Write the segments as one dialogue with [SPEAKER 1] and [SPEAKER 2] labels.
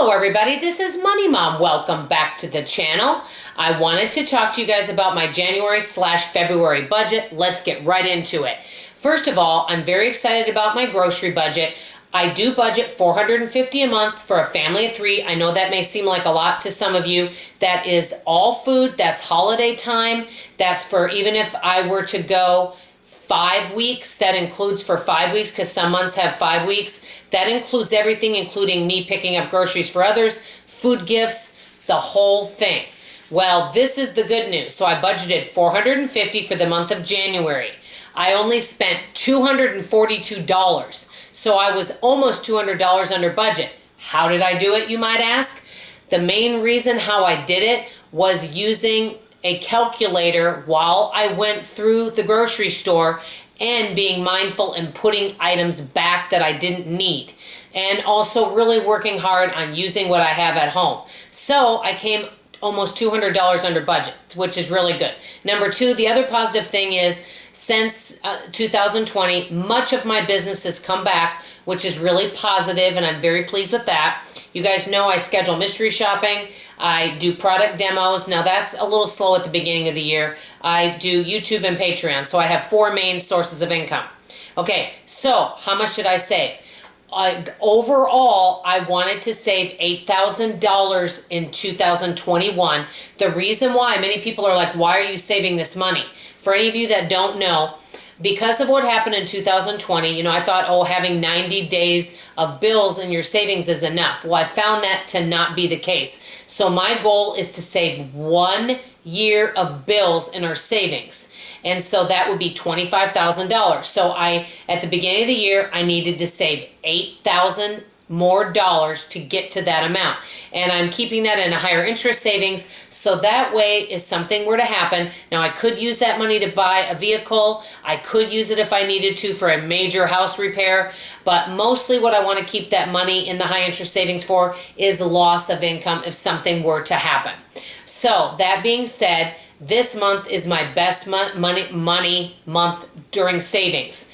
[SPEAKER 1] Hello everybody, this is Money Mom. Welcome back to the channel. I wanted to talk to you guys about my January/February budget. Let's get right into it. First of all, I'm very excited about my grocery budget. I do budget $450 a month for a family of 3. I know that may seem like a lot to some of you. That is all food, that's holiday time, that's for even if I were to go 5 weeks, that includes for 5 weeks because some months have 5 weeks. That includes everything, including me picking up groceries for others, food gifts, the whole thing. Well, this is the good news. So I budgeted $450 for the month of January. I only spent $242. So I was almost $200 under budget. How did I do it, you might ask? The main reason how I did it was using a calculator while I went through the grocery store and being mindful and putting items back that I didn't need. And also really working hard on using what I have at home. So I came almost $200 under budget, which is really good. Number 2, the other positive thing is since 2020, much of my business has come back, which is really positive, and I'm very pleased with that. You guys know I schedule mystery shopping. I do product demos. Now that's a little slow at the beginning of the year. I do YouTube and Patreon, so I have 4 main sources of income. Okay, so how much did I save? Overall, I wanted to save $8,000 in 2021. The reason why, many people are like, why are you saving this money? For any of you that don't know, because of what happened in 2020, I thought, having 90 days of bills in your savings is enough. Well, I found that to not be the case. So my goal is to save 1 year of bills in our savings. And so that would be $25,000. So at the beginning of the year, I needed to save $8,000 more dollars to get to that amount. And I'm keeping that in a higher interest savings. So that way, if something were to happen, now I could use that money to buy a vehicle. I could use it if I needed to for a major house repair. But mostly what I want to keep that money in the high interest savings for is loss of income if something were to happen. So that being said, this month is my best money month during savings.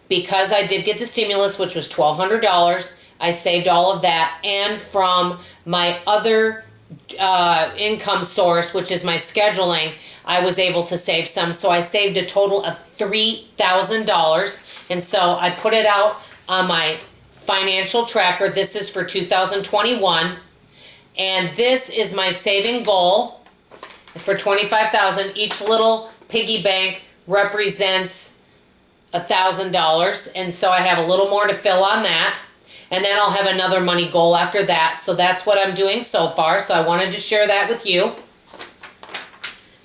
[SPEAKER 1] Because I did get the stimulus, which was $1,200, I saved all of that. And from my other income source, which is my scheduling, I was able to save some. So I saved a total of $3,000. And so I put it out on my financial tracker. This is for 2021. And this is my saving goal for $25,000. Each little piggy bank represents $1,000. And so I have a little more to fill on that. And then I'll have another money goal after that. So that's what I'm doing so far. So I wanted to share that with you.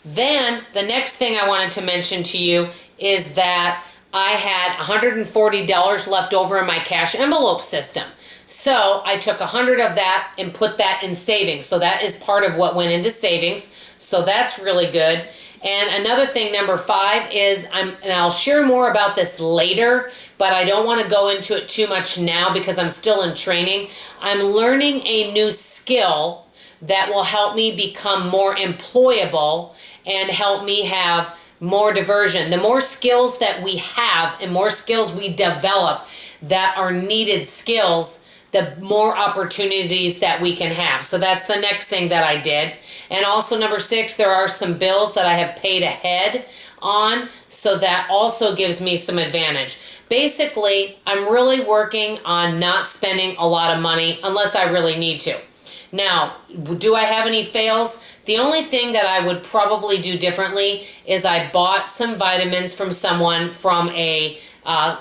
[SPEAKER 1] Then the next thing I wanted to mention to you is that I had $140 left over in my cash envelope system. So I took 100 of that and put that in savings. So that is part of what went into savings. So that's really good. And another thing, number 5, is and I'll share more about this later, but I don't want to go into it too much now because I'm still in training. I'm learning a new skill that will help me become more employable and help me have more diversion. The more skills that we have and more skills we develop that are needed skills, the more opportunities that we can have. So that's the next thing that I did. And also number 6, there are some bills that I have paid ahead on, so that also gives me some advantage. Basically, I'm really working on not spending a lot of money unless I really need to. Now, do I have any fails? The only thing that I would probably do differently is I bought some vitamins from someone from a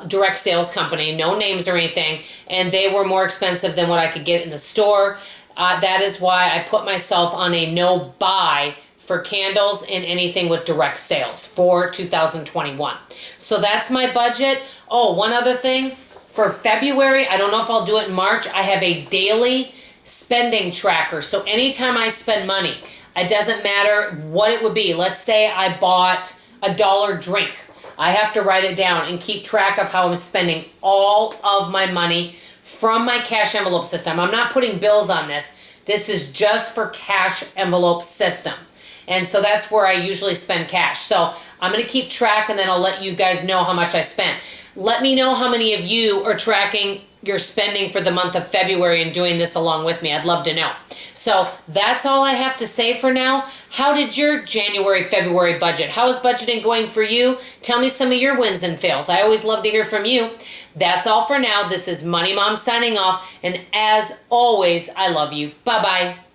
[SPEAKER 1] direct sales company, no names or anything, and they were more expensive than what I could get in the store. That is why I put myself on a no buy for candles and anything with direct sales for 2021. So that's my budget. Oh, one other thing. For February, I don't know if I'll do it in March, I have a daily spending tracker. So anytime I spend money, it doesn't matter what it would be. Let's say I bought a $1 drink. I have to write it down and keep track of how I'm spending all of my money from my cash envelope system. I'm not putting bills on this. This is just for cash envelope system. And so that's where I usually spend cash. So I'm going to keep track and then I'll let you guys know how much I spent. Let me know how many of you are tracking you're spending for the month of February and doing this along with me. I'd love to know. So that's all I have to say for now. How did your January, February budget? How is budgeting going for you? Tell me some of your wins and fails. I always love to hear from you. That's all for now. This is Money Mom signing off. And as always, I love you. Bye-bye.